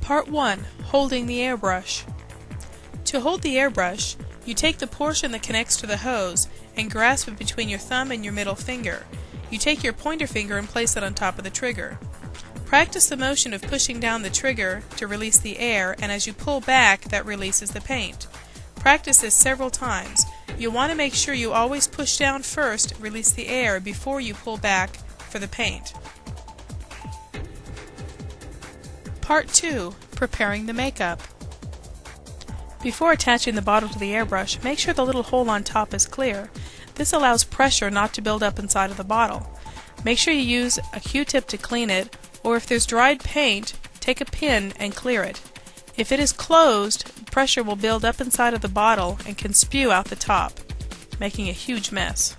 Part 1. Holding the airbrush. To hold the airbrush, you take the portion that connects to the hose and grasp it between your thumb and your middle finger. You take your pointer finger and place it on top of the trigger. Practice the motion of pushing down the trigger to release the air, and as you pull back, that releases the paint. Practice this several times. You'll want to make sure you always push down first, release the air, before you pull back for the paint. Part 2. Preparing the makeup. Before attaching the bottle to the airbrush, make sure the little hole on top is clear. This allows pressure not to build up inside of the bottle. Make sure you use a Q-tip to clean it, or if there's dried paint, take a pin and clear it. If it is closed, pressure will build up inside of the bottle and can spew out the top, making a huge mess.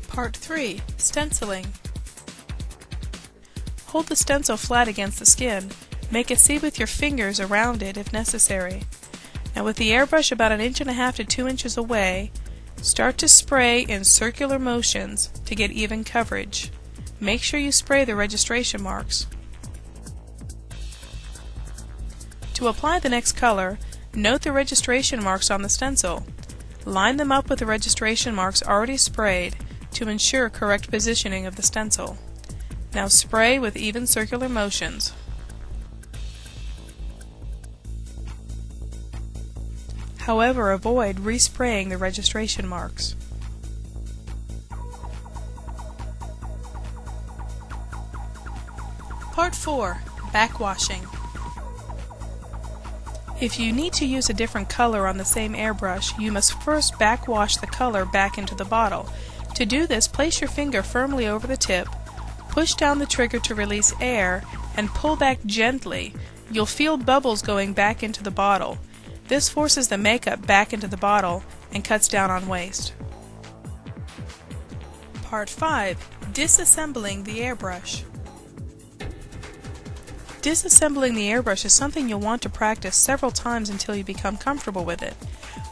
Part 3. Stenciling. Hold the stencil flat against the skin. Make a C with your fingers around it if necessary. Now with the airbrush about 1.5 inches to 2 inches away, start to spray in circular motions to get even coverage. Make sure you spray the registration marks. To apply the next color, note the registration marks on the stencil. Line them up with the registration marks already sprayed to ensure correct positioning of the stencil. Now spray with even circular motions. However, avoid respraying the registration marks. Part 4. Backwashing. If you need to use a different color on the same airbrush, you must first backwash the color back into the bottle. To do this, place your finger firmly over the tip, push down the trigger to release air, and pull back gently. You'll feel bubbles going back into the bottle. This forces the makeup back into the bottle and cuts down on waste. Part 5. Disassembling the airbrush. Disassembling the airbrush is something you'll want to practice several times until you become comfortable with it.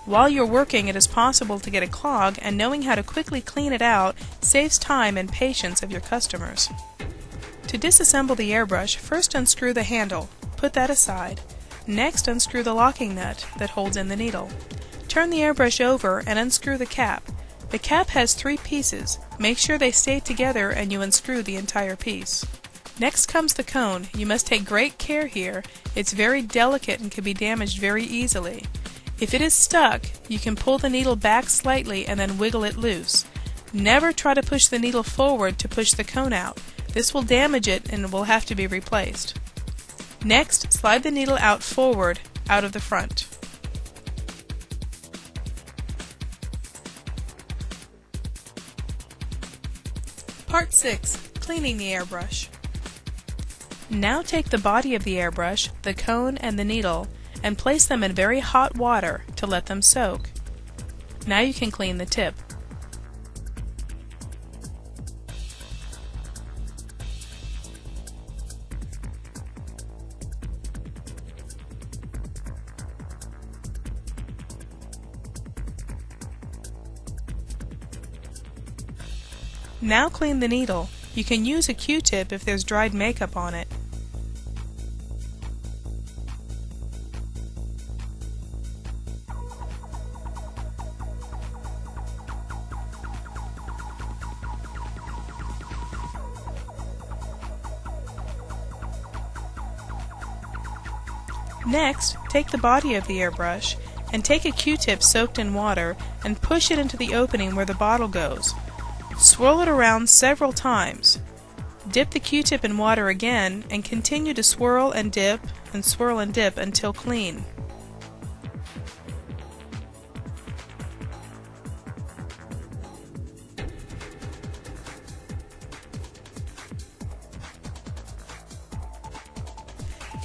While you're working, it is possible to get a clog, and knowing how to quickly clean it out saves time and patience of your customers. To disassemble the airbrush, first unscrew the handle. Put that aside. Next, unscrew the locking nut that holds in the needle. Turn the airbrush over and unscrew the cap. The cap has 3 pieces. Make sure they stay together and you unscrew the entire piece. Next comes the cone. You must take great care here. It's very delicate and can be damaged very easily. If it is stuck, you can pull the needle back slightly and then wiggle it loose. Never try to push the needle forward to push the cone out. This will damage it and will have to be replaced. Next, slide the needle out forward, out of the front. Part 6. Cleaning the airbrush. Now take the body of the airbrush, the cone, and the needle, and place them in very hot water to let them soak. Now you can clean the tip. Now clean the needle. You can use a Q-tip if there's dried makeup on it. Next, take the body of the airbrush and take a Q-tip soaked in water and push it into the opening where the bottle goes. Swirl it around several times. Dip the Q-tip in water again and continue to swirl and dip until clean.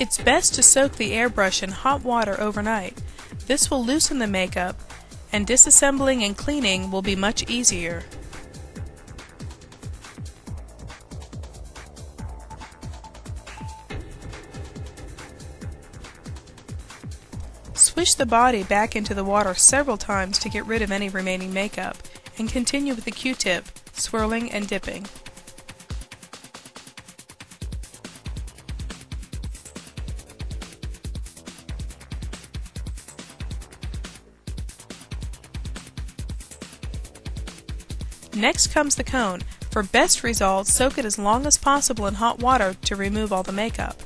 It's best to soak the airbrush in hot water overnight. This will loosen the makeup, and disassembling and cleaning will be much easier. Push the body back into the water several times to get rid of any remaining makeup, and continue with the Q-tip, swirling and dipping. Next comes the cone. For best results, soak it as long as possible in hot water to remove all the makeup.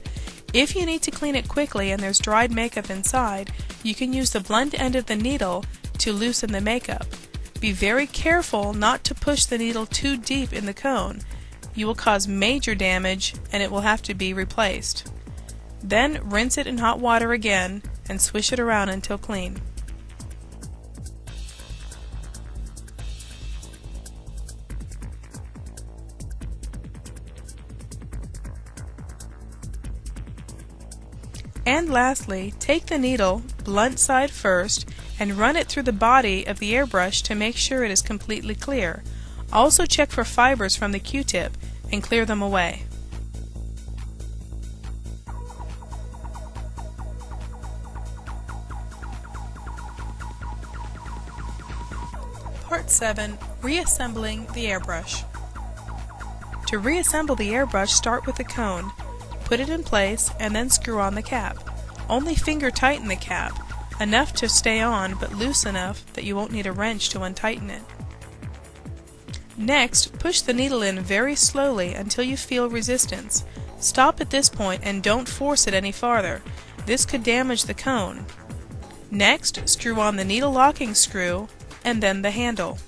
If you need to clean it quickly and there's dried makeup inside, you can use the blunt end of the needle to loosen the makeup. Be very careful not to push the needle too deep in the cone. You will cause major damage and it will have to be replaced. Then rinse it in hot water again and swish it around until clean. And lastly, take the needle, blunt side first, and run it through the body of the airbrush to make sure it is completely clear. Also check for fibers from the Q-tip and clear them away. Part 7. Reassembling the airbrush. To reassemble the airbrush, start with the cone. Put it in place and then screw on the cap. Only finger tighten the cap, enough to stay on but loose enough that you won't need a wrench to untighten it. Next, push the needle in very slowly until you feel resistance. Stop at this point and don't force it any farther. This could damage the cone. Next, screw on the needle locking screw and then the handle.